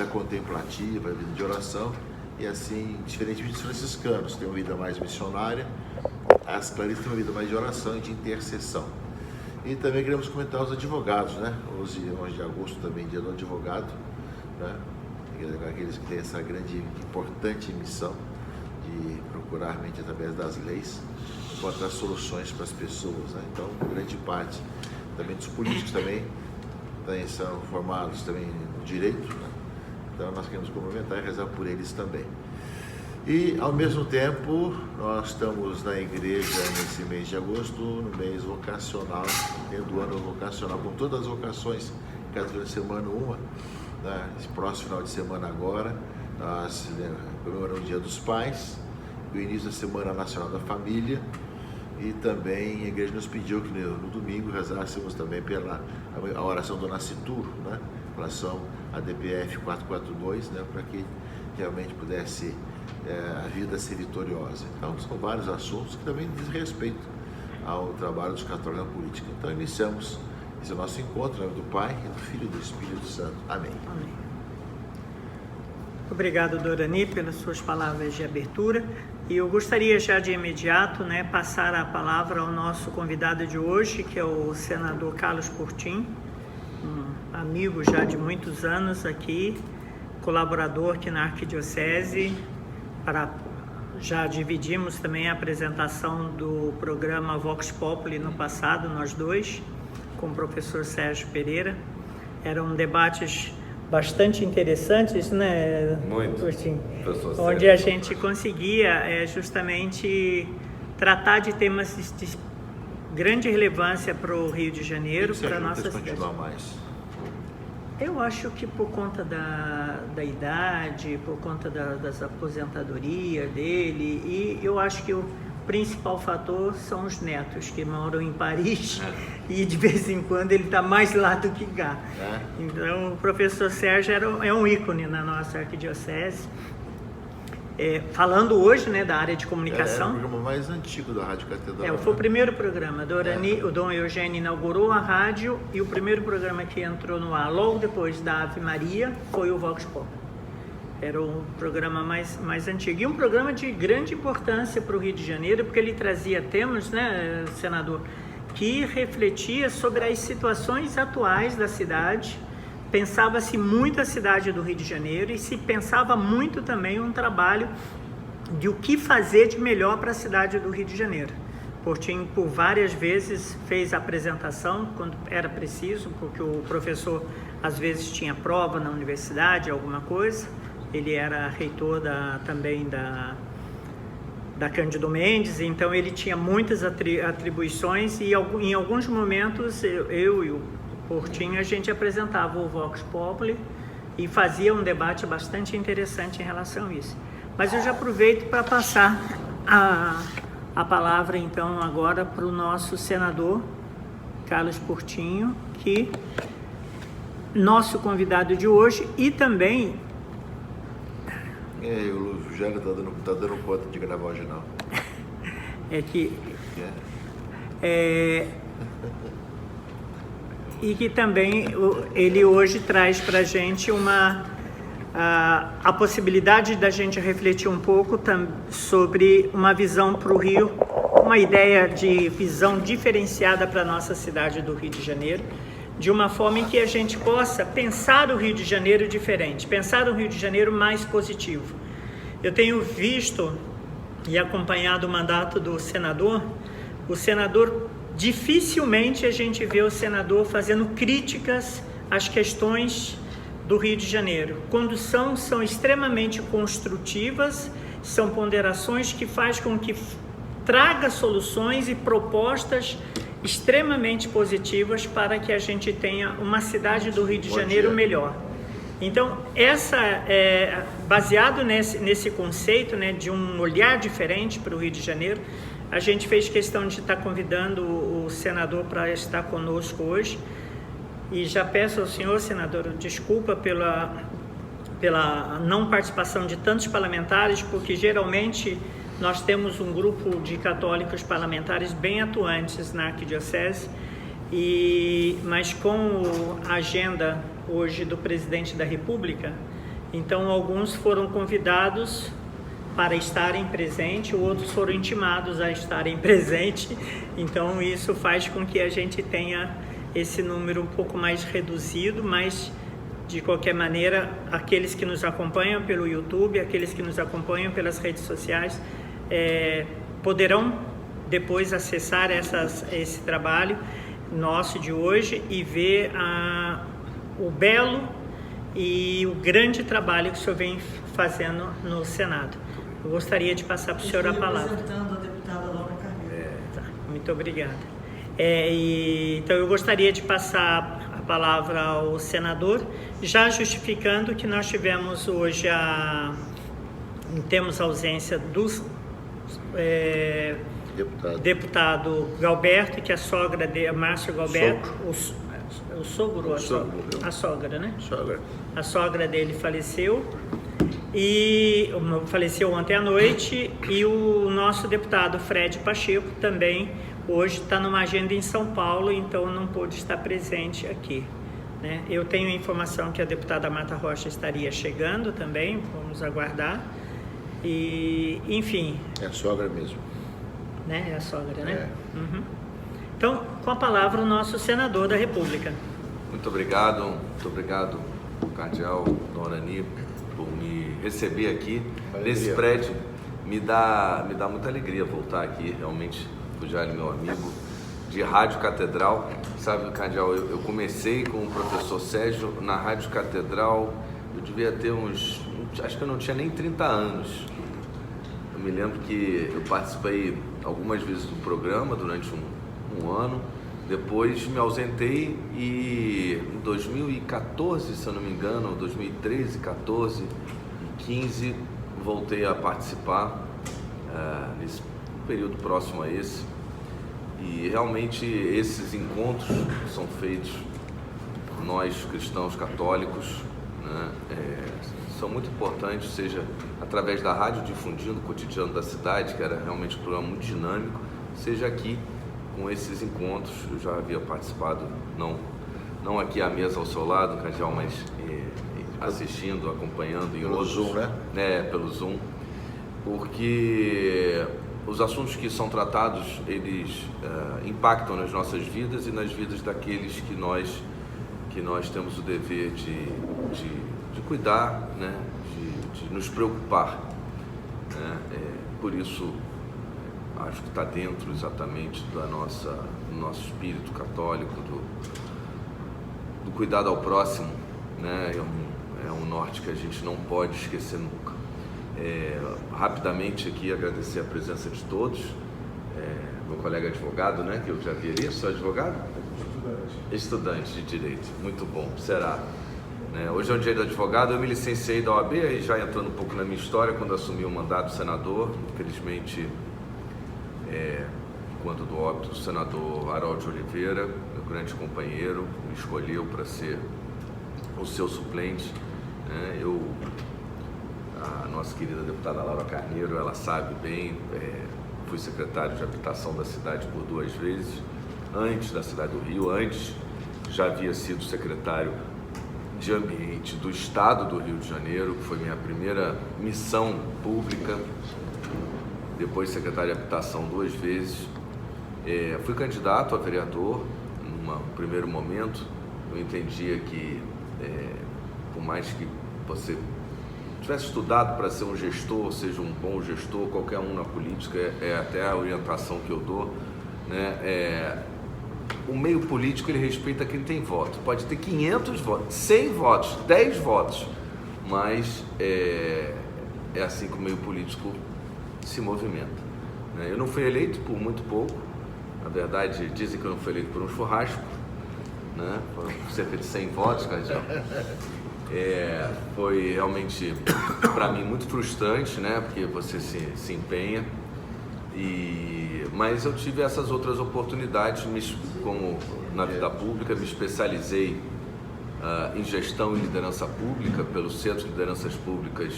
vida contemplativa, a vida de oração, e assim, diferentemente dos franciscanos, tem uma vida mais missionária, as clarisas têm uma vida mais de oração e de intercessão. E também queremos comentar os advogados, né? Hoje, 11 de agosto também, dia do advogado, né? Aqueles que têm essa grande, importante missão de procurar, através das leis, encontrar soluções para as pessoas, né? Então, grande parte também dos políticos também são formados também no direito, né? Então, nós queremos cumprimentar e rezar por eles também. E, ao mesmo tempo, nós estamos na igreja nesse mês de agosto, no mês vocacional, tendo o ano vocacional, com todas as vocações, cada semana uma. Esse próximo final de semana agora, nós comemoramos o Dia dos Pais, o início da Semana Nacional da Família, e também a igreja nos pediu que no domingo rezássemos também pela a oração do Nascituro, né, em relação à DPF 442, né, para que realmente pudesse a vida ser vitoriosa. Então, são vários assuntos que também dizem respeito ao trabalho dos católicos na política. Então, iniciamos esse nosso encontro, em nome do Pai, do Filho e do Espírito Santo. Amém. Amém. Obrigado, Dorani, pelas suas palavras de abertura. E eu gostaria já de imediato, passar a palavra ao nosso convidado de hoje, que é o senador Carlos Portinho, um amigo já de muitos anos aqui, colaborador aqui na Arquidiocese. Já dividimos também a apresentação do programa Vox Populi no passado, nós dois, com o professor Sérgio Pereira. Eram debates bastante interessantes, né? Muito. Onde a gente conseguia justamente tratar de temas de grande relevância para o Rio de Janeiro, para a nossa cidade. Continuar mais? Eu acho que por conta da idade, por conta das aposentadorias dele, e eu acho que o principal fator são os netos que moram em Paris e de vez em quando ele está mais lá do que cá. Então o professor Sérgio é um ícone na nossa arquidiocese. Falando hoje, da área de comunicação. É o programa mais antigo da Rádio Catedral. Foi o primeiro programa. O Dom Eugênio inaugurou a rádio e o primeiro programa que entrou no ar logo depois da Ave Maria foi o Vox Populi. Era o programa mais antigo. E um programa de grande importância para o Rio de Janeiro, porque ele trazia temas, senador, que refletia sobre as situações atuais da cidade. Pensava-se muito a cidade do Rio de Janeiro e se pensava muito também um trabalho de o que fazer de melhor para a cidade do Rio de Janeiro. Portinho, por várias vezes, fez a apresentação quando era preciso, porque o professor, às vezes, tinha prova na universidade, alguma coisa. Ele era reitor também da Cândido Mendes, então ele tinha muitas atribuições e em alguns momentos eu e o Portinho, a gente apresentava o Vox Populi e fazia um debate bastante interessante em relação a isso. Mas eu já aproveito para passar a palavra, então, agora para o nosso senador, Carlos Portinho, que nosso convidado de hoje e também... O Jânio tá dando conta de gravar hoje, não. E que também ele hoje traz para a gente a possibilidade da gente refletir um pouco sobre uma visão para o Rio, uma ideia de visão diferenciada para a nossa cidade do Rio de Janeiro, de uma forma em que a gente possa pensar o Rio de Janeiro diferente, pensar o Rio de Janeiro mais positivo. Eu tenho visto e acompanhado o mandato do senador, dificilmente a gente vê o senador fazendo críticas às questões do Rio de Janeiro. Quando são extremamente construtivas, são ponderações que faz com que traga soluções e propostas extremamente positivas para que a gente tenha uma cidade do Rio de Janeiro melhor. Então, baseado nesse conceito, de um olhar diferente para o Rio de Janeiro, a gente fez questão de estar convidando o senador para estar conosco hoje. E já peço ao senhor, senador, desculpa pela não participação de tantos parlamentares, porque geralmente nós temos um grupo de católicos parlamentares bem atuantes na Arquidiocese, mas com a agenda hoje do presidente da República, Então, alguns foram convidados para estarem presentes, outros foram intimados a estarem presentes. Então, isso faz com que a gente tenha esse número um pouco mais reduzido, mas, de qualquer maneira, aqueles que nos acompanham pelo YouTube, aqueles que nos acompanham pelas redes sociais, poderão depois acessar esse trabalho nosso de hoje e ver o belo e o grande trabalho que o senhor vem fazendo no Senado. Eu gostaria de passar para o senhor a palavra. Representando a deputada Laura Carneiro. Tá, muito obrigada. Então, eu gostaria de passar a palavra ao senador, já justificando que nós tivemos hoje temos a ausência do deputado Galberto, que a sogra dele, Márcio Galberto, o sogro ou a sogra, né? A sogra dele faleceu. E faleceu ontem à noite, e o nosso deputado Fred Pacheco também hoje está numa agenda em São Paulo, então não pôde estar presente aqui, né? Eu tenho a informação que a deputada Marta Rocha estaria chegando também, vamos aguardar. E, enfim... É a sogra mesmo. Né? É a sogra, né? Uhum. Então, com a palavra, o nosso senador da República. Muito obrigado, Cardeal Dona Ani, por me receber aqui nesse prédio. Me dá muita alegria voltar aqui, realmente. O Jair, meu amigo, de Rádio Catedral. Sabe, Cardeal, eu comecei com o professor Sérgio na Rádio Catedral, eu devia ter acho que eu não tinha nem 30 anos. Eu me lembro que eu participei algumas vezes do programa durante um ano, depois me ausentei e em 2014, se eu não me engano, 2013, 14 e 15, voltei a participar nesse período próximo a esse. E realmente esses encontros são feitos por nós cristãos católicos, né? São muito importantes, seja através da rádio difundindo o cotidiano da cidade, que era realmente um programa muito dinâmico, seja aqui com esses encontros. Eu já havia participado, não aqui à mesa ao seu lado, Cardeal, mas assistindo, acompanhando em pelo Zoom, né? Pelo Zoom, porque os assuntos que são tratados, eles impactam nas nossas vidas e nas vidas daqueles que nós temos o dever de cuidar, né? de nos preocupar, né? Por isso, acho que está dentro exatamente do nosso espírito católico, do cuidado ao próximo, né? É um norte que a gente não pode esquecer nunca. Rapidamente aqui agradecer a presença de todos, meu colega advogado, né, que eu já vi ali. Sou advogado? Estudante de Direito, muito bom, será. Hoje é o dia do advogado. Eu me licenciei da OAB, e já entrando um pouco na minha história, quando assumi o mandato de senador, infelizmente, quando do óbito do senador Harold Oliveira, meu grande companheiro, me escolheu para ser o seu suplente, né? A nossa querida deputada Laura Carneiro, ela sabe bem, fui secretário de habitação da cidade por 2 vezes, antes da cidade do Rio, antes já havia sido secretário de ambiente do estado do Rio de Janeiro, que foi minha primeira missão pública, depois secretário de habitação 2 vezes, fui candidato a vereador. Num primeiro momento eu entendia que por mais que você tivesse estudado para ser um gestor, seja um bom gestor, qualquer um na política, até a orientação que eu dou, né? O meio político, ele respeita quem tem voto. Pode ter 500 votos, 100 votos, 10 votos, mas é assim que o meio político se movimenta, né? Eu não fui eleito por muito pouco, na verdade dizem que eu não fui eleito por um churrasco, né? Foram cerca de 100 votos, Cardeal. Foi realmente para mim muito frustrante, né? Porque você se empenha, mas eu tive essas outras oportunidades, como na vida pública, me especializei em gestão e liderança pública pelo Centro de Lideranças Públicas,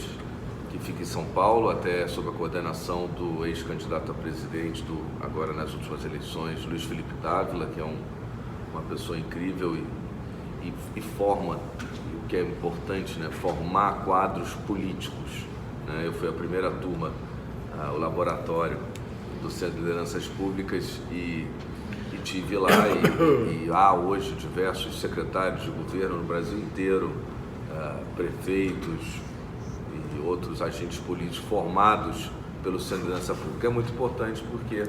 que fica em São Paulo, até sob a coordenação do ex-candidato a presidente, agora nas últimas eleições, Luiz Felipe Dávila, que é uma pessoa incrível e forma que é importante, né? Formar quadros políticos, né? Eu fui a primeira turma, o laboratório do Centro de Lideranças Públicas e tive lá e há hoje diversos secretários de governo no Brasil inteiro, prefeitos e outros agentes políticos formados pelo Centro de Liderança Pública. É muito importante porque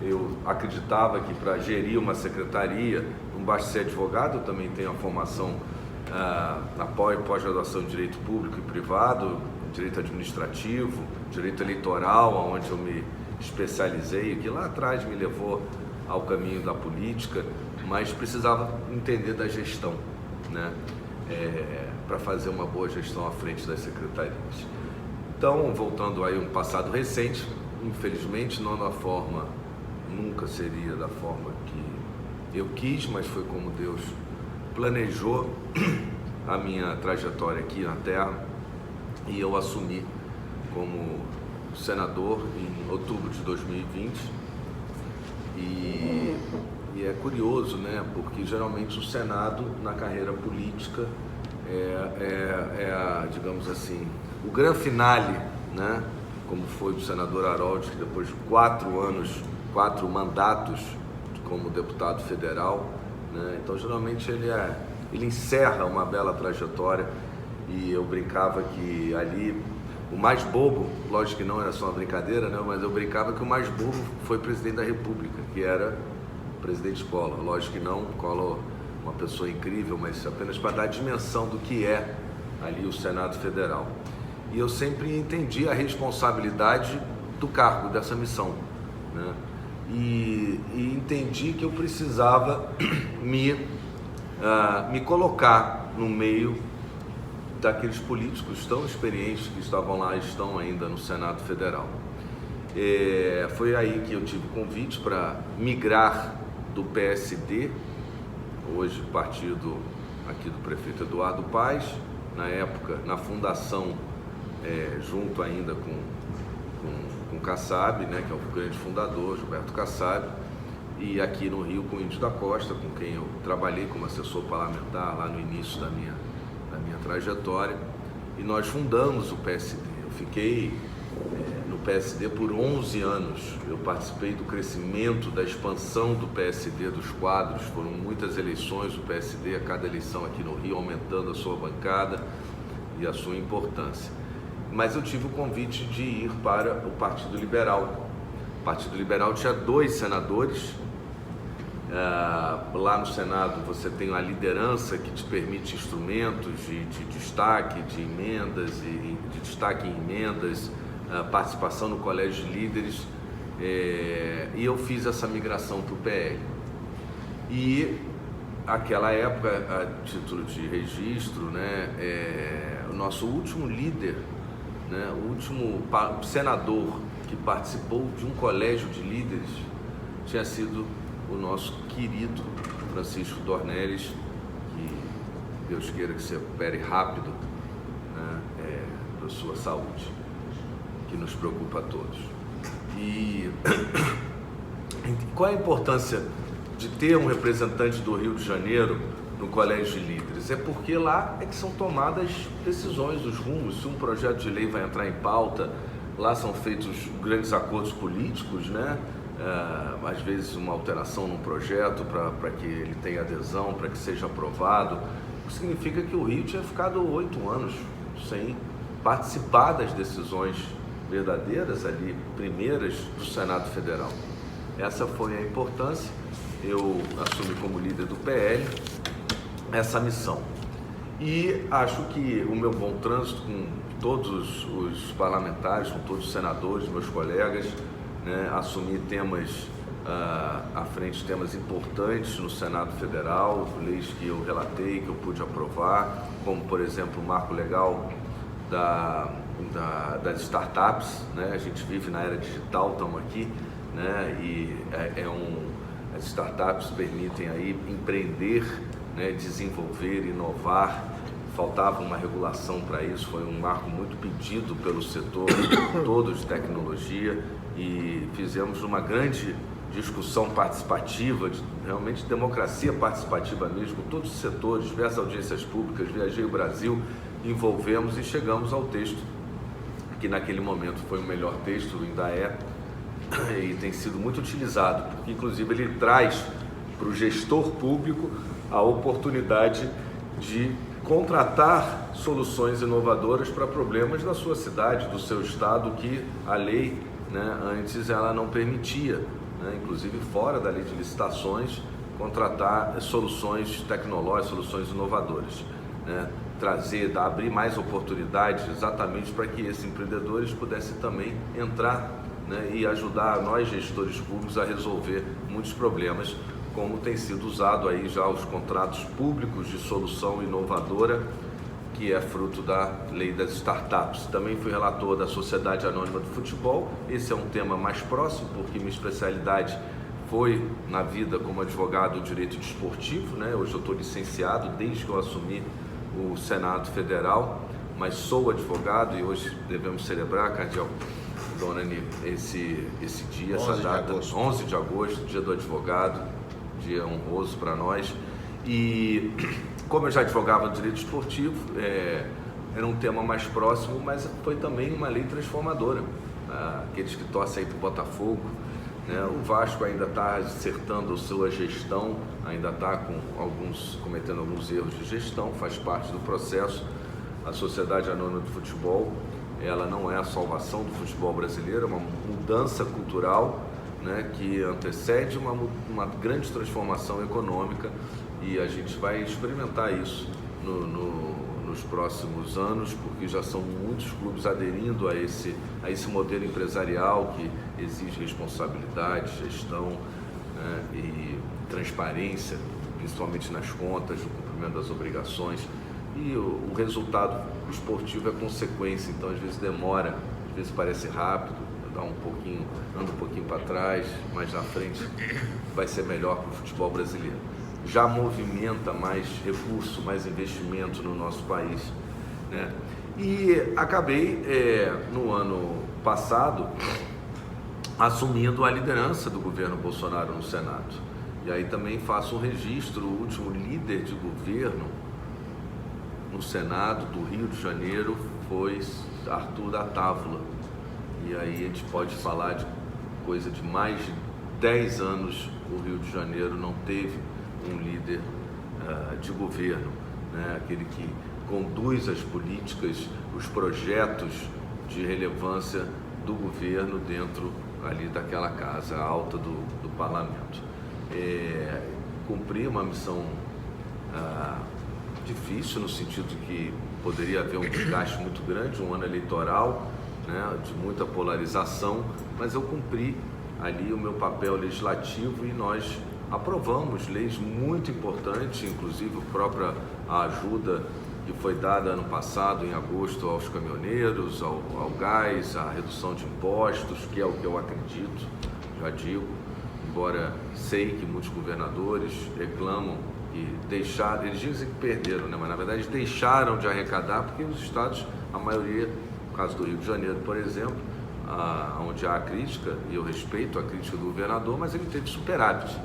eu acreditava que para gerir uma secretaria não basta ser advogado, eu também tenho a formação na pós-graduação em Direito Público e Privado, Direito Administrativo, Direito Eleitoral, onde eu me especializei, que lá atrás me levou ao caminho da política, mas precisava entender da gestão, né? Para fazer uma boa gestão à frente das secretarias. Então, voltando aí a um passado recente, infelizmente não da forma, nunca seria da forma que eu quis, mas foi como Deus planejou a minha trajetória aqui na Terra, e eu assumi como senador em outubro de 2020. E é curioso, né? Porque geralmente o Senado na carreira política digamos assim, o grande finale, né? Como foi do senador Harold, que depois de 4 mandatos como deputado federal, né? Então geralmente ele encerra uma bela trajetória, e eu brincava que ali o mais bobo, lógico que não era só uma brincadeira, né? Mas eu brincava que o mais bobo foi o presidente da República, que era o presidente Collor. Lógico que não, Collor, uma pessoa incrível, mas apenas para dar a dimensão do que é ali o Senado Federal. E eu sempre entendi a responsabilidade do cargo, dessa missão, né? E entendi que eu precisava me colocar no meio daqueles políticos tão experientes que estavam lá e estão ainda no Senado Federal. Foi aí que eu tive convite para migrar do PSD, hoje partido aqui do prefeito Eduardo Paes, na época, na fundação, junto ainda com Kassab, né, que é o grande fundador, Gilberto Kassab, e aqui no Rio com o Índio da Costa, com quem eu trabalhei como assessor parlamentar lá no início da minha trajetória, e nós fundamos o PSD. Eu fiquei no PSD por 11 anos, eu participei do crescimento, da expansão do PSD, dos quadros, foram muitas eleições do PSD, a cada eleição aqui no Rio aumentando a sua bancada e a sua importância. Mas eu tive o convite de ir para o Partido Liberal. O Partido Liberal tinha 2 senadores. Lá no Senado você tem a liderança que te permite instrumentos de destaque, de emendas, de destaque em emendas, participação no colégio de líderes, e eu fiz essa migração para o PL. E naquela época, a título de registro, né, o nosso último líder, né, o último senador que participou de um colégio de líderes tinha sido o nosso querido Francisco Dornelles, que Deus queira que se recupere rápido, né, da sua saúde, que nos preocupa a todos. E qual a importância de ter um representante do Rio de Janeiro no Colégio de Líderes? É porque lá é que são tomadas decisões, os rumos. Se um projeto de lei vai entrar em pauta, lá são feitos grandes acordos políticos, né? Às vezes uma alteração num projeto para que ele tenha adesão, para que seja aprovado. Isso significa que o Rio tinha ficado 8 anos sem participar das decisões verdadeiras ali, primeiras do Senado Federal. Essa foi a importância. Eu assumi como líder do PL essa missão. E acho que o meu bom trânsito com todos os parlamentares, com todos os senadores, meus colegas, né, assumir temas à frente, temas importantes no Senado Federal, leis que eu relatei, que eu pude aprovar, como, por exemplo, o marco legal das startups, né? A gente vive na era digital, estamos aqui, né? E as startups permitem aí empreender, né? Desenvolver, inovar. Faltava uma regulação para isso, foi um marco muito pedido pelo setor todo de tecnologia, e fizemos uma grande discussão participativa, realmente democracia participativa mesmo, com todos os setores, diversas audiências públicas, viajei o Brasil, envolvemos e chegamos ao texto, que naquele momento foi o melhor texto, ainda é, e tem sido muito utilizado, porque inclusive ele traz para o gestor público a oportunidade de contratar soluções inovadoras para problemas da sua cidade, do seu estado, que a lei, né, antes ela não permitia, né, inclusive fora da lei de licitações, contratar soluções tecnológicas, soluções inovadoras, né, abrir mais oportunidades exatamente para que esses empreendedores pudessem também entrar, né, e ajudar nós gestores públicos a resolver muitos problemas, como tem sido usado aí já os contratos públicos de solução inovadora, que é fruto da lei das startups. Também fui relator da Sociedade Anônima do Futebol. Esse é um tema mais próximo, porque minha especialidade foi na vida como advogado do direito desportivo, né? Hoje eu estou licenciado desde que eu assumi o Senado Federal, mas sou advogado e hoje devemos celebrar, Cardeal, Dona Ani, esse dia, essa data, 11 de agosto, dia do advogado, dia honroso para nós. E como eu já advogava no direito esportivo, era um tema mais próximo, mas foi também uma lei transformadora. Aqueles que torcem aí para o Botafogo, né? O Vasco ainda está acertando a sua gestão, ainda está cometendo alguns erros de gestão, faz parte do processo. A Sociedade Anônima do Futebol, ela não é a salvação do futebol brasileiro, é uma mudança cultural, né, que antecede uma grande transformação econômica, e a gente vai experimentar isso nos próximos anos, porque já são muitos clubes aderindo a esse modelo empresarial que exige responsabilidade, gestão, né, e transparência, principalmente nas contas, no cumprimento das obrigações, e o resultado esportivo é consequência, então às vezes demora, às vezes parece rápido, anda um pouquinho para trás, mas na frente vai ser melhor para o futebol brasileiro. Já movimenta mais recurso, mais investimento no nosso país, né? E acabei, no ano passado, assumindo a liderança do governo Bolsonaro no Senado. E aí também faço um registro, o último líder de governo no Senado do Rio de Janeiro foi Arthur da Távola. E aí a gente pode falar de coisa de mais de 10 anos o Rio de Janeiro não teve um líder de governo, né? Aquele que conduz as políticas, os projetos de relevância do governo dentro ali daquela casa alta do parlamento. Cumpri uma missão difícil, no sentido de que poderia haver um desgaste muito grande, um ano eleitoral, né, de muita polarização, mas eu cumpri ali o meu papel legislativo e nós aprovamos leis muito importantes, inclusive a própria ajuda que foi dada ano passado, em agosto, aos caminhoneiros, ao gás, a redução de impostos, que é o que eu acredito, já digo, embora sei que muitos governadores reclamam e deixaram, eles dizem que perderam, né? Mas na verdade deixaram de arrecadar, porque os estados, a maioria, no caso do Rio de Janeiro, por exemplo, onde há a crítica, e eu respeito a crítica do governador, mas ele teve superávit,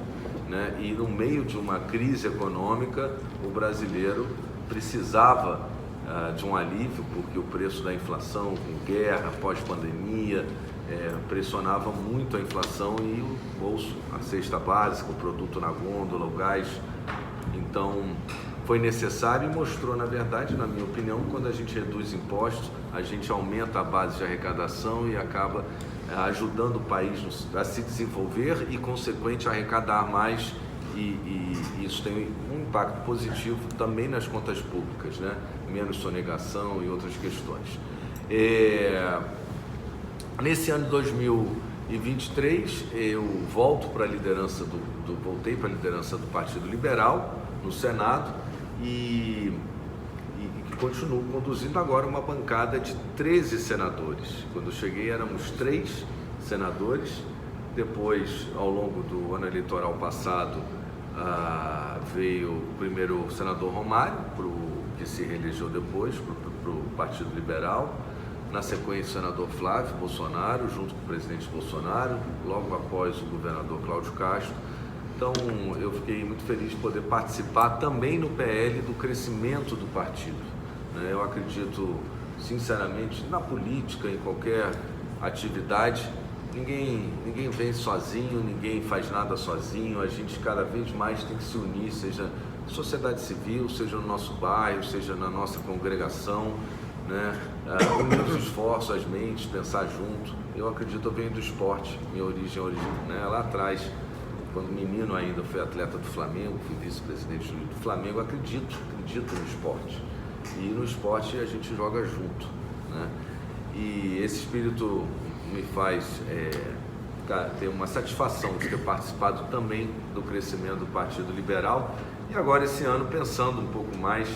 né? E no meio de uma crise econômica, o brasileiro precisava de um alívio, porque o preço da inflação, com guerra, pós-pandemia, pressionava muito a inflação e o bolso, a cesta básica, o produto na gôndola, o gás. Então, foi necessário e mostrou, na verdade, na minha opinião, quando a gente reduz impostos, a gente aumenta a base de arrecadação e acaba ajudando o país a se desenvolver e, consequente, a arrecadar mais, e isso tem um impacto positivo também nas contas públicas, né? Menos sonegação e outras questões. Nesse ano de 2023, eu volto para a liderança voltei para a liderança do Partido Liberal no Senado e continuo conduzindo agora uma bancada de 13 senadores. Quando eu cheguei éramos 3 senadores, depois, ao longo do ano eleitoral passado, veio primeiro o senador Romário, que se reelegeu depois para o Partido Liberal, na sequência o senador Flávio Bolsonaro, junto com o presidente Bolsonaro, logo após o governador Cláudio Castro. Então, eu fiquei muito feliz de poder participar também no PL do crescimento do partido. Eu acredito, sinceramente, na política, em qualquer atividade, ninguém vence sozinho, ninguém faz nada sozinho, a gente cada vez mais tem que se unir, seja na sociedade civil, seja no nosso bairro, seja na nossa congregação, unir os esforços, as mentes, pensar junto. Eu acredito, eu venho do esporte, minha origem, lá atrás, quando menino ainda, fui atleta do Flamengo, fui vice-presidente do Flamengo, acredito no esporte. E no esporte a gente joga junto, E esse espírito me faz ter uma satisfação de ter participado também do crescimento do Partido Liberal. E agora esse ano pensando um pouco mais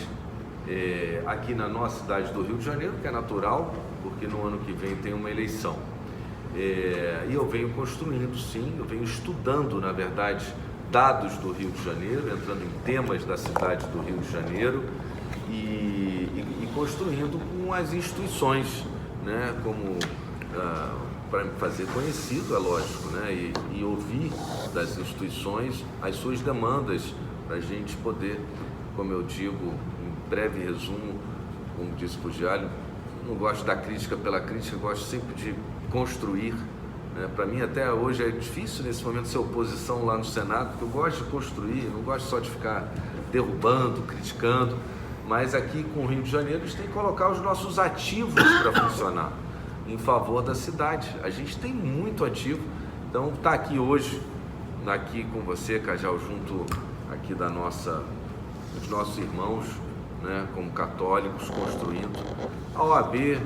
aqui na nossa cidade do Rio de Janeiro, que é natural, porque no ano que vem tem uma eleição. E eu venho construindo, sim, eu venho estudando, na verdade, dados do Rio de Janeiro, entrando em temas da cidade do Rio de Janeiro e construindo com as instituições, como para me fazer conhecido, é lógico, e ouvir das instituições as suas demandas, para a gente poder, como eu digo, em breve resumo, como disse o Pugialho, não gosto da crítica pela crítica, gosto sempre de construir. Para mim até hoje é difícil nesse momento ser oposição lá no Senado, porque eu gosto de construir, não gosto só de ficar derrubando, criticando, mas aqui com o Rio de Janeiro a gente tem que colocar os nossos ativos para funcionar em favor da cidade. A gente tem muito ativo, então tá aqui hoje, aqui com você, Cajal, junto aqui dos nossos irmãos, como católicos, construindo a OAB,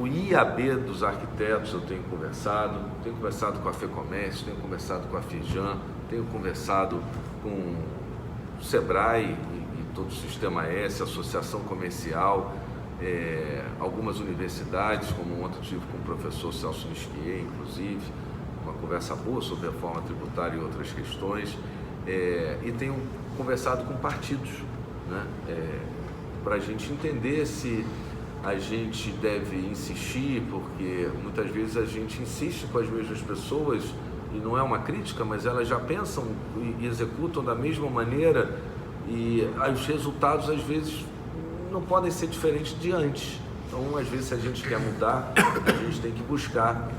o IAB dos arquitetos. Eu tenho conversado com a FEComércio, tenho conversado com a FIJAN, tenho conversado com o SEBRAE e todo o Sistema S, Associação Comercial, algumas universidades, como ontem tive com o professor Celso Nisquier, inclusive, uma conversa boa sobre a reforma tributária e outras questões, e tenho conversado com partidos, para a gente entender se a gente deve insistir, porque muitas vezes a gente insiste com as mesmas pessoas, e não é uma crítica, mas elas já pensam e executam da mesma maneira, e os resultados às vezes não podem ser diferentes de antes. Então, às vezes, se a gente quer mudar, a gente tem que buscar,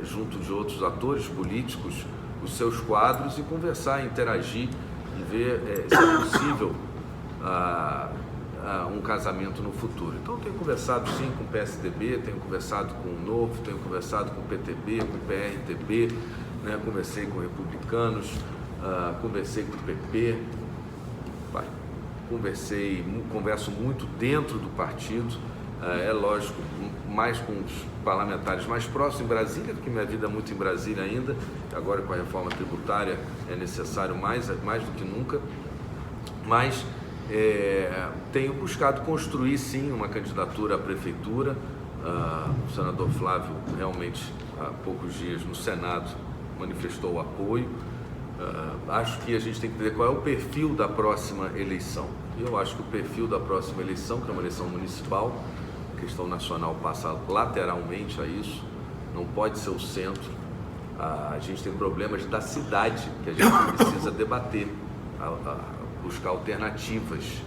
junto de outros atores políticos, os seus quadros e conversar, interagir e ver se é possível um casamento no futuro. Então, tenho conversado sim com o PSDB, tenho conversado com o Novo, tenho conversado com o PTB, com o PRTB, conversei com republicanos, conversei com o PP, converso muito dentro do partido, é lógico, mais com os parlamentares mais próximos em Brasília, porque minha vida é muito em Brasília ainda, agora com a reforma tributária é necessário mais do que nunca, mas tenho buscado construir sim uma candidatura à prefeitura. O senador Flávio realmente há poucos dias no Senado manifestou o apoio. Acho que a gente tem que entender qual é o perfil da próxima eleição. Eu acho que o perfil da próxima eleição, que é uma eleição municipal, a questão nacional passa lateralmente a isso, não pode ser o centro. A gente tem problemas da cidade que a gente precisa debater, buscar alternativas,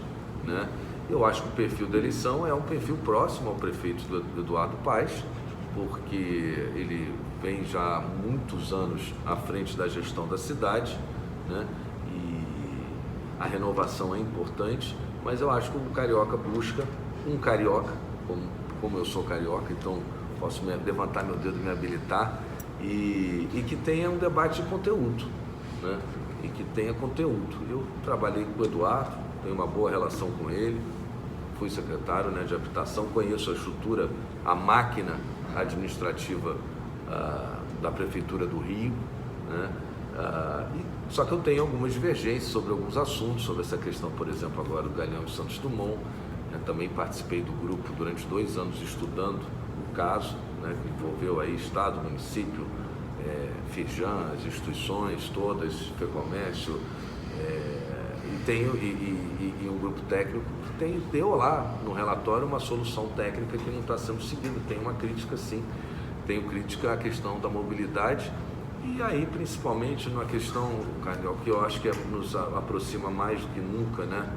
Eu acho que o perfil da eleição é um perfil próximo ao prefeito Eduardo Paes, porque ele vem já há muitos anos à frente da gestão da cidade, e a renovação é importante, mas eu acho que o carioca busca um carioca, como eu sou carioca, então posso levantar meu dedo e me habilitar, e que tenha um debate de conteúdo, e que tenha conteúdo. Eu trabalhei com o Eduardo, tenho uma boa relação com ele, fui secretário de habitação, conheço a estrutura, a máquina administrativa da Prefeitura do Rio, só que eu tenho algumas divergências sobre alguns assuntos, sobre essa questão, por exemplo, agora do Galeão de Santos Dumont. Também participei do grupo durante 2 anos estudando o caso, que envolveu aí Estado, município, FIJAN, as instituições todas, FEComércio, E um grupo técnico deu lá no relatório uma solução técnica que não está sendo seguida. Tem uma crítica, sim. Tenho crítica à questão da mobilidade e aí principalmente na questão, Cardeal, que eu acho que nos aproxima mais do que nunca, né?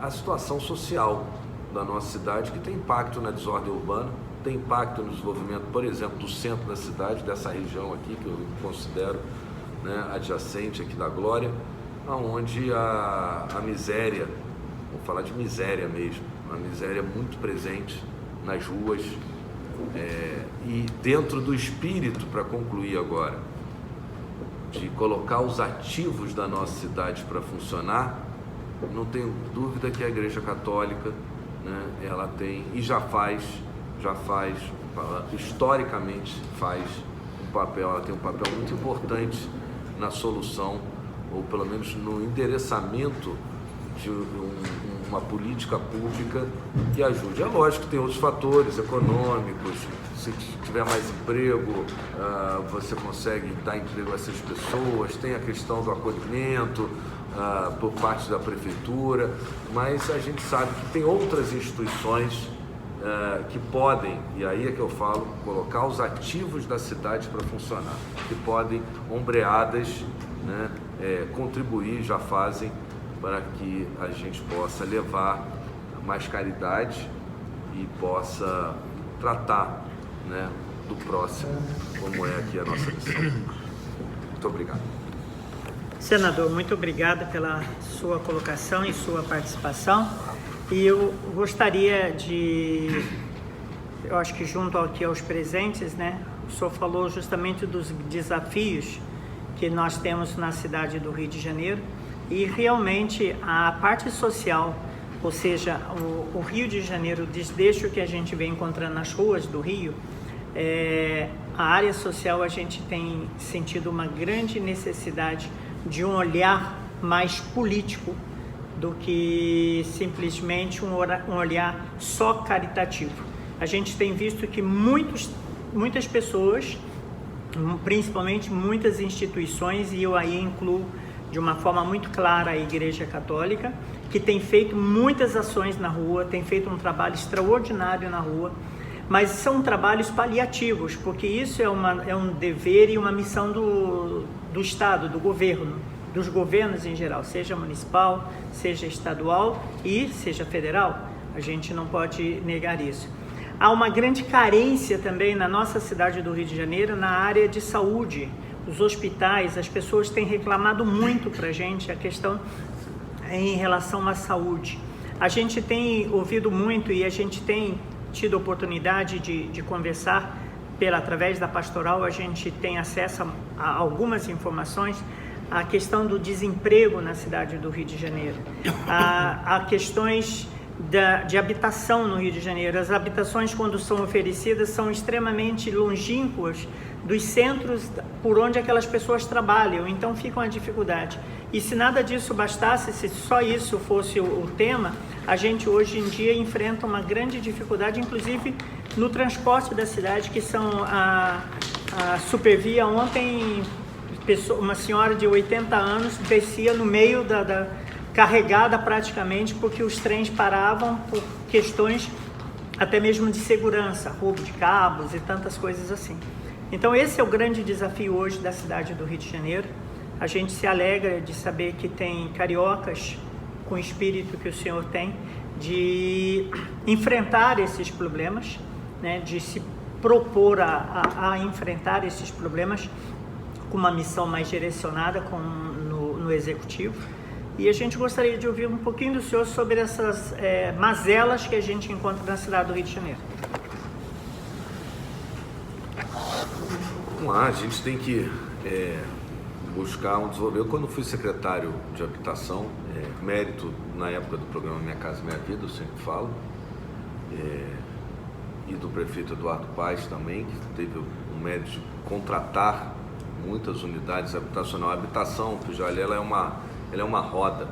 A situação social da nossa cidade, que tem impacto na desordem urbana, tem impacto no desenvolvimento, por exemplo, do centro da cidade, dessa região aqui que eu considero, né, adjacente aqui da Glória, onde a miséria, vou falar de miséria mesmo, uma miséria muito presente nas ruas, e dentro do espírito, para concluir agora, de colocar os ativos da nossa cidade para funcionar, não tenho dúvida que a Igreja Católica, né, ela tem e já faz, historicamente faz um papel, ela tem um papel muito importante na solução, ou pelo menos no endereçamento de uma política pública que ajude. É lógico que tem outros fatores econômicos, se tiver mais emprego, você consegue dar emprego a essas pessoas, tem a questão do acolhimento por parte da prefeitura, mas a gente sabe que tem outras instituições que podem, e aí é que eu falo, colocar os ativos da cidade para funcionar, que podem, ombreadas, né, contribuir, já fazem, para que a gente possa levar mais caridade e possa tratar, né, do próximo, como é aqui a nossa missão. Muito obrigado. Senador, muito obrigado pela sua colocação e sua participação. E eu gostaria eu acho que junto aqui aos presentes, né, o senhor falou justamente dos desafios que nós temos na cidade do Rio de Janeiro, e realmente a parte social, ou seja, o Rio de Janeiro, desde o que a gente vem encontrando nas ruas do Rio, a área social, a gente tem sentido uma grande necessidade de um olhar mais político do que simplesmente um olhar só caritativo. A gente tem visto que muitas pessoas, principalmente muitas instituições, e eu aí incluo de uma forma muito clara a Igreja Católica, que tem feito muitas ações na rua, tem feito um trabalho extraordinário na rua, mas são trabalhos paliativos, porque isso é um dever e uma missão do Estado, do governo, dos governos em geral, seja municipal, seja estadual e seja federal. A gente não pode negar isso. Há uma grande carência também na nossa cidade do Rio de Janeiro na área de saúde. Os hospitais, as pessoas têm reclamado muito para a gente a questão em relação à saúde. A gente tem ouvido muito e a gente tem tido oportunidade de conversar através da pastoral, a gente tem acesso a algumas informações, a questão do desemprego na cidade do Rio de Janeiro, a questões de habitação no Rio de Janeiro. As habitações, quando são oferecidas, são extremamente longínquas dos centros por onde aquelas pessoas trabalham, então fica uma dificuldade. E se nada disso bastasse, se só isso fosse o tema, a gente hoje em dia enfrenta uma grande dificuldade, inclusive no transporte da cidade, que são a Supervia. Ontem, uma senhora de 80 anos descia no meio carregada praticamente, porque os trens paravam por questões até mesmo de segurança, roubo de cabos e tantas coisas assim. Então esse é o grande desafio hoje da cidade do Rio de Janeiro. A gente se alegra de saber que tem cariocas com o espírito que o senhor tem de enfrentar esses problemas, né, de se propor a enfrentar esses problemas com uma missão mais direcionada no executivo. E a gente gostaria de ouvir um pouquinho do senhor sobre essas mazelas que a gente encontra na cidade do Rio de Janeiro. Vamos lá, a gente tem que buscar um desenvolvimento. Quando fui secretário de habitação, mérito na época do programa Minha Casa Minha Vida, eu sempre falo, e do prefeito Eduardo Paes também, que teve o mérito de contratar muitas unidades habitacionais. A habitação, Pujali, ela é uma roda.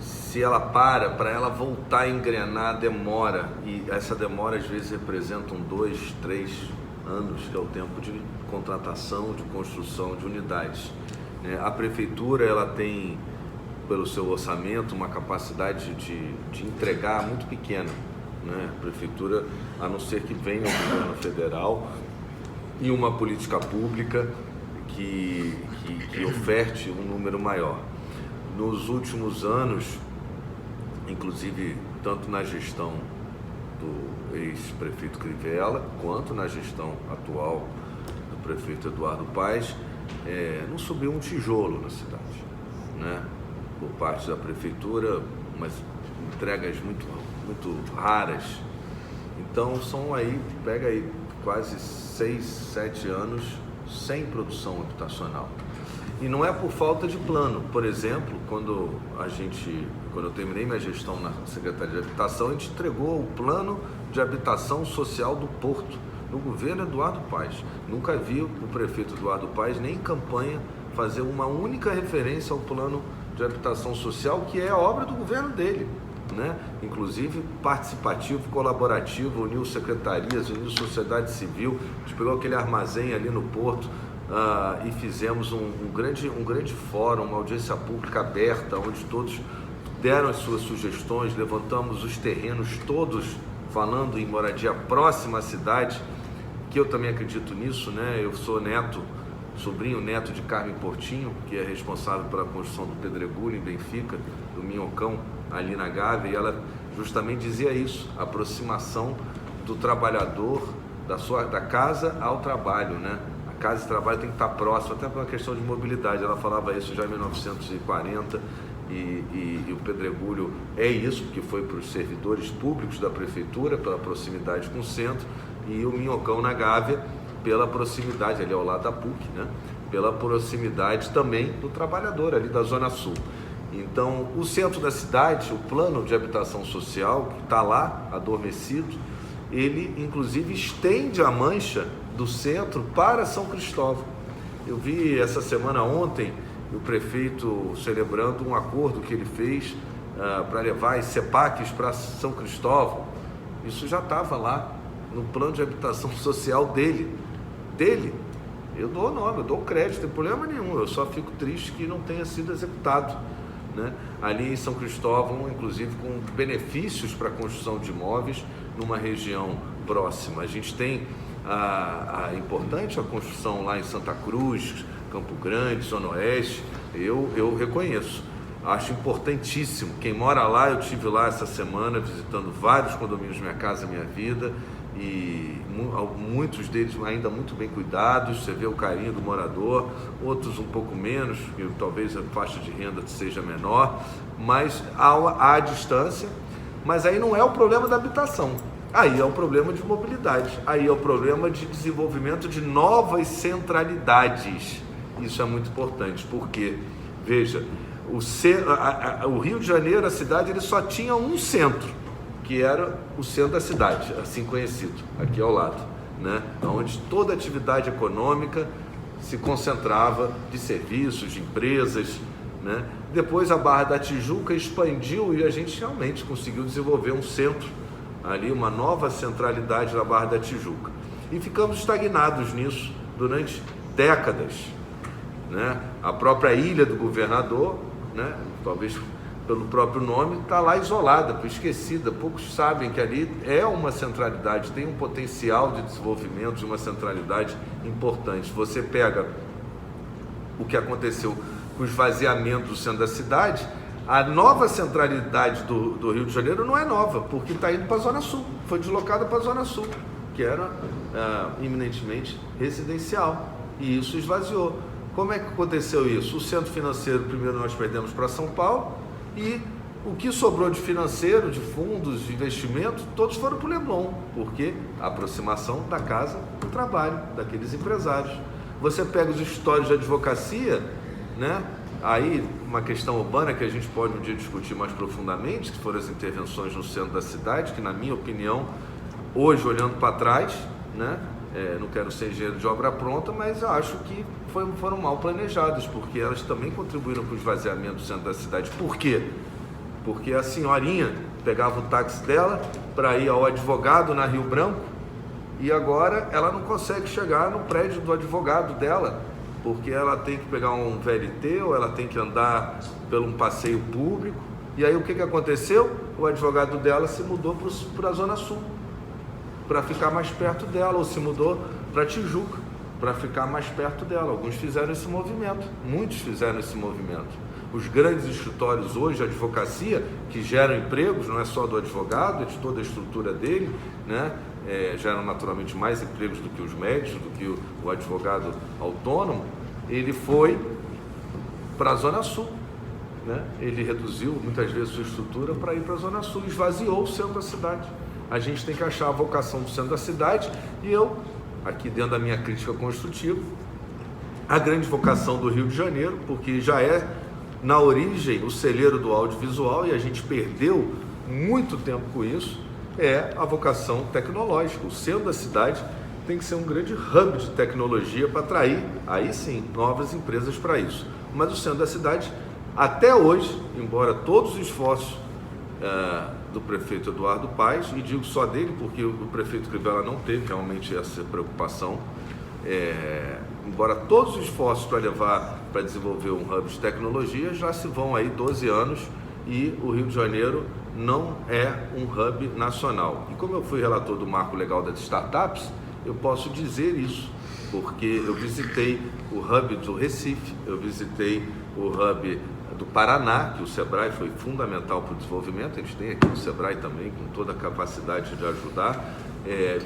Se ela para ela voltar a engrenar, demora, e essa demora às vezes representa 2, 3 anos, que é o tempo de contratação, de construção de unidades. A prefeitura, ela tem pelo seu orçamento, uma capacidade de entregar muito pequena, né? A prefeitura, a não ser que venha o governo federal e uma política pública que oferte um número maior. Nos últimos anos, inclusive tanto na gestão do ex-prefeito Crivella, quanto na gestão atual do prefeito Eduardo Paes, não subiu um tijolo na cidade, né? Por parte da prefeitura, umas entregas muito raras. Então são aí, pega aí quase 6, 7 anos sem produção habitacional. E não é por falta de plano. Por exemplo, quando eu terminei minha gestão na Secretaria de Habitação, a gente entregou o plano de habitação social do Porto, no governo Eduardo Paes. Nunca vi o prefeito Eduardo Paes, nem em campanha, fazer uma única referência ao plano de habitação social, que é a obra do governo dele, né? Inclusive participativo, colaborativo, uniu secretarias, uniu sociedade civil. A gente pegou aquele armazém ali no Porto, e fizemos um grande fórum, uma audiência pública aberta, onde todos deram as suas sugestões, levantamos os terrenos todos, falando em moradia próxima à cidade, que eu também acredito nisso, né? Eu sou sobrinho neto de Carmen Portinho, que é responsável pela construção do Pedregulho em Benfica, do Minhocão, ali na Gávea, e ela justamente dizia isso, a aproximação do trabalhador da casa ao trabalho, né? A casa e trabalho tem que estar próximo, até por uma questão de mobilidade. Ela falava isso já em 1940, e o Pedregulho é isso, porque foi para os servidores públicos da prefeitura, pela proximidade com o centro, e o Minhocão na Gávea, pela proximidade, ali ao lado da PUC, né? Pela proximidade também do trabalhador ali da Zona Sul. Então, o centro da cidade, o plano de habitação social, que está lá, adormecido, ele inclusive estende a mancha do centro para São Cristóvão. Eu vi essa semana ontem o prefeito celebrando um acordo que ele fez para levar as CEPACs para São Cristóvão. Isso já estava lá no plano de habitação social dele. Eu dou o nome, eu dou o crédito, não tem problema nenhum, eu só fico triste que não tenha sido executado, né? Ali em São Cristóvão, inclusive com benefícios para a construção de imóveis numa região próxima. A gente tem importante a construção lá em Santa Cruz, Campo Grande, Zona Oeste, eu reconheço, acho importantíssimo. Quem mora lá, eu estive lá essa semana visitando vários condomínios Minha Casa Minha Vida, e muitos deles ainda muito bem cuidados, você vê o carinho do morador, outros um pouco menos, porque talvez a faixa de renda seja menor, mas há a distância. Mas aí não é o problema da habitação, aí é o problema de mobilidade, aí é o problema de desenvolvimento de novas centralidades. Isso é muito importante, porque, veja, o Rio de Janeiro, a cidade, ele só tinha um centro, que era o centro da cidade, assim conhecido, aqui ao lado, né? Onde toda atividade econômica se concentrava, de serviços, de empresas, né? Depois a Barra da Tijuca expandiu e a gente realmente conseguiu desenvolver um centro ali, uma nova centralidade na Barra da Tijuca. E ficamos estagnados nisso durante décadas, né? A própria Ilha do Governador, né? Talvez pelo próprio nome, está lá isolada, esquecida. Poucos sabem que ali é uma centralidade, tem um potencial de desenvolvimento de uma centralidade importante. Você pega o que aconteceu com o esvaziamento do centro da cidade, a nova centralidade do Rio de Janeiro não é nova, porque está indo para a Zona Sul, foi deslocada para a Zona Sul, que era eminentemente residencial, e isso esvaziou. Como é que aconteceu isso? O centro financeiro, primeiro nós perdemos para São Paulo, e o que sobrou de financeiro, de fundos, de investimento, todos foram para o Leblon, porque a aproximação da casa do trabalho, daqueles empresários. Você pega os escritórios de advocacia, né? Aí uma questão urbana que a gente pode um dia discutir mais profundamente, que foram as intervenções no centro da cidade, que na minha opinião, hoje olhando para trás, né? Não quero ser engenheiro de obra pronta, mas eu acho que foram mal planejadas, porque elas também contribuíram para o esvaziamento do centro da cidade. Por quê? Porque a senhorinha pegava o táxi dela para ir ao advogado na Rio Branco, e agora ela não consegue chegar no prédio do advogado dela, porque ela tem que pegar um VLT ou ela tem que andar por um passeio público. E aí o que aconteceu? O advogado dela se mudou para a Zona Sul, para ficar mais perto dela, ou se mudou para Tijuca, para ficar mais perto dela. Alguns fizeram esse movimento, muitos fizeram esse movimento. Os grandes escritórios hoje, a advocacia, que geram empregos, não é só do advogado, é de toda a estrutura dele, né? Geram naturalmente mais empregos do que os médicos, do que o advogado autônomo. Ele foi para a Zona Sul, né? Ele reduziu muitas vezes sua estrutura para ir para a Zona Sul, esvaziou o centro da cidade. A gente tem que achar a vocação do centro da cidade, e eu, aqui dentro da minha crítica construtiva, a grande vocação do Rio de Janeiro, porque já é na origem o celeiro do audiovisual, e a gente perdeu muito tempo com isso, é a vocação tecnológica. O centro da cidade tem que ser um grande hub de tecnologia para atrair, aí sim, novas empresas para isso. Mas o centro da cidade, até hoje, embora todos os esforços do prefeito Eduardo Paes, e digo só dele porque o prefeito Crivella não teve realmente essa preocupação, embora todos os esforços para desenvolver um hub de tecnologia, já se vão aí 12 anos e o Rio de Janeiro não é um hub nacional. E como eu fui relator do Marco Legal das Startups, eu posso dizer isso, porque eu visitei o hub do Recife, eu visitei o hub do Paraná, que o Sebrae foi fundamental para o desenvolvimento. A gente tem aqui o Sebrae também, com toda a capacidade de ajudar.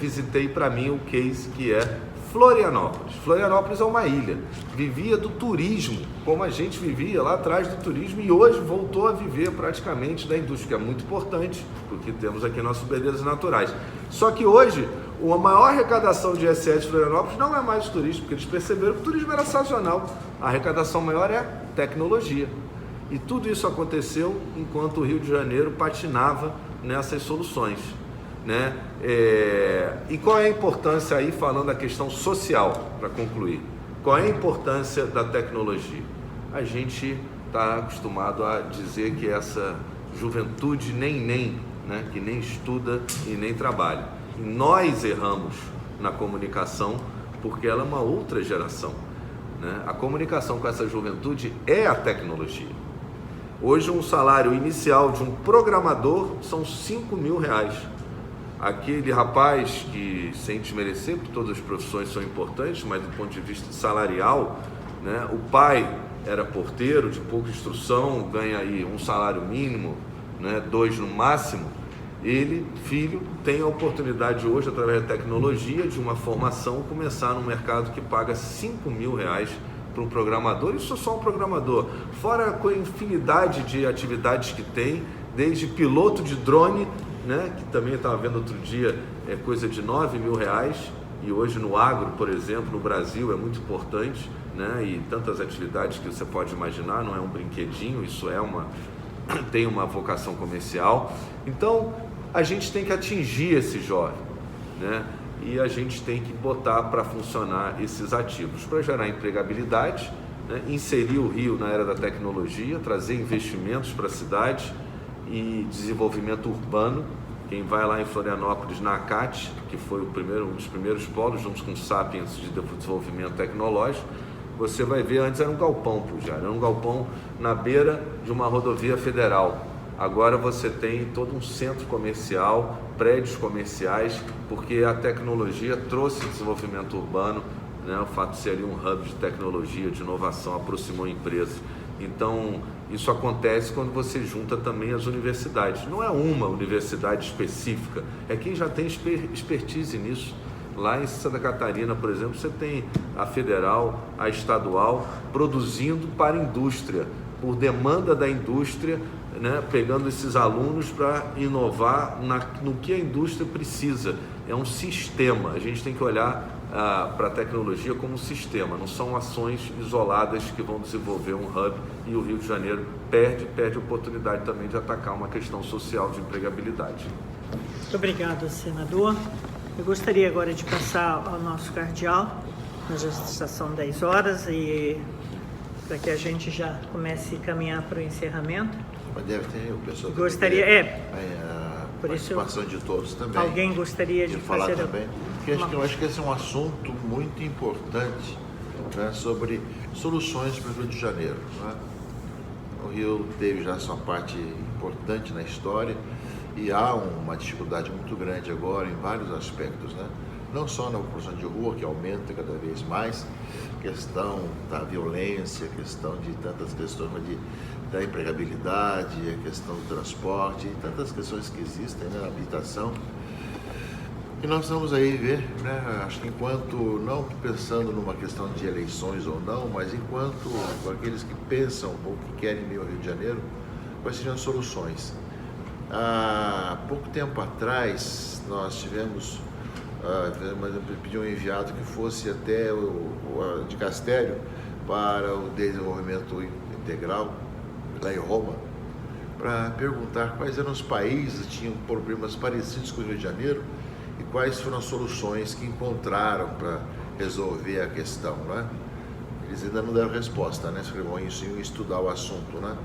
Visitei, para mim, o case que é Florianópolis. Florianópolis é uma ilha, vivia do turismo, como a gente vivia lá atrás do turismo, e hoje voltou a viver praticamente da indústria, que é muito importante, porque temos aqui nossas belezas naturais. Só que hoje, a maior arrecadação de ISS de Florianópolis não é mais o turismo, porque eles perceberam que o turismo era sazonal. A arrecadação maior é tecnologia. E tudo isso aconteceu enquanto o Rio de Janeiro patinava nessas soluções, né? E qual é a importância aí, falando da questão social, para concluir? Qual é a importância da tecnologia? A gente está acostumado a dizer que essa juventude nem, né? Que nem estuda e nem trabalha. E nós erramos na comunicação porque ela é uma outra geração, né? A comunicação com essa juventude é a tecnologia. Hoje um salário inicial de um programador são R$5.000. Aquele rapaz que, sem desmerecer, porque todas as profissões são importantes, mas do ponto de vista salarial, né, o pai era porteiro de pouca instrução, ganha aí um salário mínimo, né, 2 no máximo. Ele, filho, tem a oportunidade hoje, através da tecnologia, de uma formação, começar num mercado que paga R$5.000 para um programador. Isso é só um programador, fora com a infinidade de atividades que tem, desde piloto de drone, né, que também estava vendo outro dia, é coisa de R$9.000, e hoje no agro, por exemplo, no Brasil é muito importante, né, e tantas atividades que você pode imaginar, não é um brinquedinho, isso tem uma vocação comercial. Então a gente tem que atingir esse jovem, né? E a gente tem que botar para funcionar esses ativos, para gerar empregabilidade, né? Inserir o Rio na era da tecnologia, trazer investimentos para a cidade e desenvolvimento urbano. Quem vai lá em Florianópolis, na ACAT, que foi um dos primeiros polos, junto com o Sapiens de desenvolvimento tecnológico, você vai ver, antes era um galpão, era um galpão na beira de uma rodovia federal. Agora você tem todo um centro comercial, prédios comerciais, porque a tecnologia trouxe desenvolvimento urbano, né? O fato de ser ali um hub de tecnologia, de inovação, aproximou empresas. Então, isso acontece quando você junta também as universidades. Não é uma universidade específica, é quem já tem expertise nisso. Lá em Santa Catarina, por exemplo, você tem a federal, a estadual, produzindo para a indústria, por demanda da indústria, né, pegando esses alunos para inovar no que a indústria precisa. É um sistema, a gente tem que olhar para a tecnologia como um sistema, não são ações isoladas que vão desenvolver um hub, e o Rio de Janeiro perde a oportunidade também de atacar uma questão social de empregabilidade. Muito obrigado, senador. Eu gostaria agora de passar ao nosso cardeal, nós já são 10 horas, e para que a gente já comece a caminhar para o encerramento. Mas deve ter o pessoal. Gostaria, por participação de todos também. Alguém gostaria de falar fazer também? Porque eu acho que esse é um assunto muito importante né, sobre soluções para o Rio de Janeiro. Né? O Rio teve já sua parte importante na história e há uma dificuldade muito grande agora em vários aspectos, né? Não só na população de rua, que aumenta cada vez mais, questão da violência, questão de tantas questões da empregabilidade, a questão do transporte, tantas questões que existem, né, na habitação. E nós vamos aí ver, né, acho que enquanto, não pensando numa questão de eleições ou não, mas enquanto aqueles que pensam ou que querem vir ao Rio de Janeiro, quais seriam as soluções. Há pouco tempo atrás, nós tivemos, pediu um enviado que fosse até o dicastério para o desenvolvimento integral, lá em Roma, para perguntar quais eram os países que tinham problemas parecidos com o Rio de Janeiro e quais foram as soluções que encontraram para resolver a questão, né? Eles ainda não deram resposta, né? Escrevam isso e estudar o assunto, né?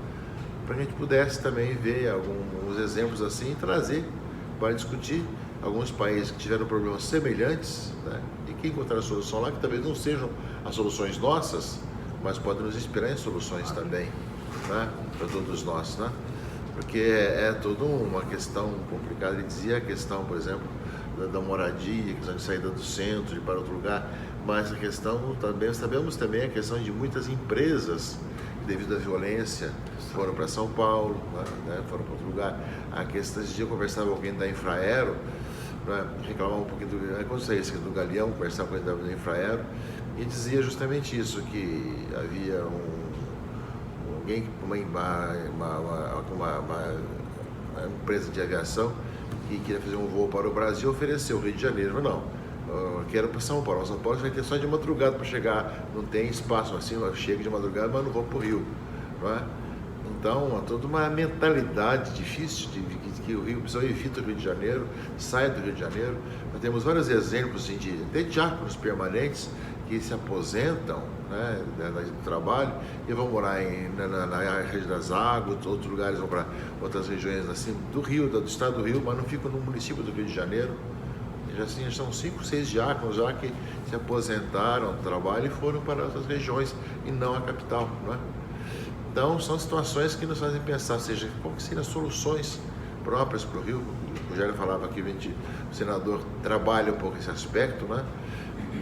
Para que a gente pudesse também ver alguns exemplos assim e trazer para discutir alguns países que tiveram problemas semelhantes, né? E que encontraram solução lá, que talvez não sejam as soluções nossas, mas podem nos inspirar em soluções também, né? Para todos nós, né? Porque é toda uma questão complicada. Ele dizia a questão, por exemplo, da moradia, a questão de saída do centro, de ir para outro lugar, mas a questão também, sabemos também a questão de muitas empresas, devido à violência, foram para São Paulo, né, foram para outro lugar. A questão, esse dia eu conversava com alguém da Infraero, né, reclamava um pouquinho do Galeão, conversava com alguém da Infraero, e dizia justamente isso, que havia alguém, uma empresa de aviação que queria fazer um voo para o Brasil, ofereceu o Rio de Janeiro, mas não, eu quero para São Paulo. São Paulo vai ter só de madrugada para chegar, não tem espaço assim, chega de madrugada, mas não vou para o Rio, não é? Então, há toda uma mentalidade difícil de que o Rio, o pessoal evita o Rio de Janeiro, sai do Rio de Janeiro. Nós temos vários exemplos assim, de diáconos permanentes que se aposentam, né, do trabalho e vão morar na região das águas, outros lugares, vão para outras regiões assim, do Rio, do estado do Rio, mas não ficam no município do Rio de Janeiro. Já assim, são 5, 6 diáconos já que se aposentaram do trabalho e foram para outras regiões e não a capital, não é? Então, são situações que nos fazem pensar, ou seja, como que seriam as soluções próprias para o Rio. O Rogério falava que o senador trabalha um pouco esse aspecto, né?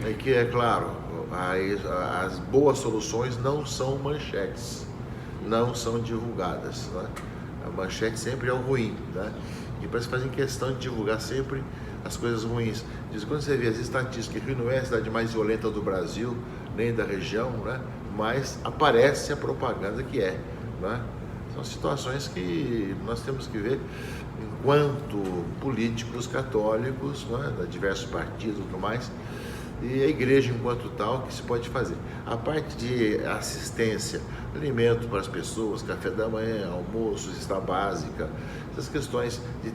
E que, é claro, as boas soluções não são manchetes, não são divulgadas, né? A manchete sempre é o ruim, né? E parece que fazem questão de divulgar sempre as coisas ruins. Diz, quando você vê as estatísticas, que Rio não é a cidade mais violenta do Brasil, nem da região, né? Mas aparece a propaganda que é, né? São situações que nós temos que ver enquanto políticos católicos, né? De diversos partidos e tudo mais, e a igreja enquanto tal, que se pode fazer. A parte de assistência, alimento para as pessoas, café da manhã, almoço, cesta básica, essas questões de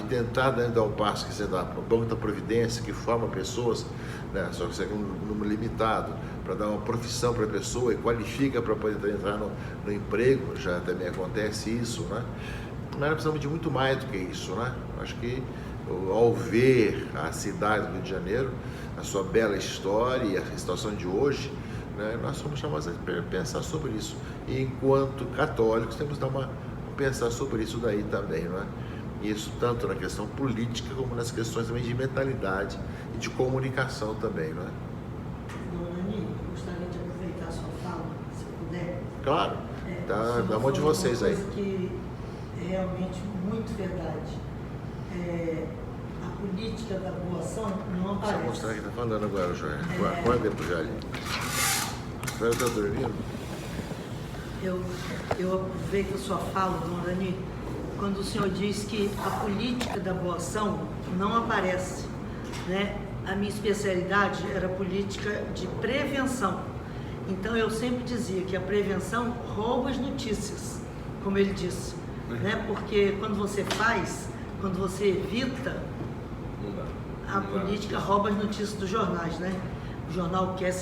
tentar dar um passo, que seja o Banco da Providência, que forma pessoas, né, só que segue um número limitado, para dar uma profissão para a pessoa e qualifica para poder entrar no emprego, já também acontece isso, né? Mas nós precisamos de muito mais do que isso, né? Acho que ao ver a cidade do Rio de Janeiro, a sua bela história e a situação de hoje, né, nós somos chamados a pensar sobre isso. E enquanto católicos temos que pensar sobre isso daí também, não é? Isso tanto na questão política como nas questões também de mentalidade e de comunicação também, não é? Dona Ani, gostaria de aproveitar a sua fala, se puder. Claro, tá na mão de vocês aí. Uma coisa que é realmente muito verdade. A política da boa ação não aparece. Deixa eu mostrar que está falando agora, Joel. Acorda pro Jali. O Joel está dormindo? Eu aproveito a sua fala, Dona Dani, quando o senhor diz que a política da boa ação não aparece, né? A minha especialidade era política de prevenção. Então eu sempre dizia que a prevenção rouba as notícias, como ele disse, né? Porque quando você faz, quando você evita, a política rouba as notícias dos jornais, né? O jornal quer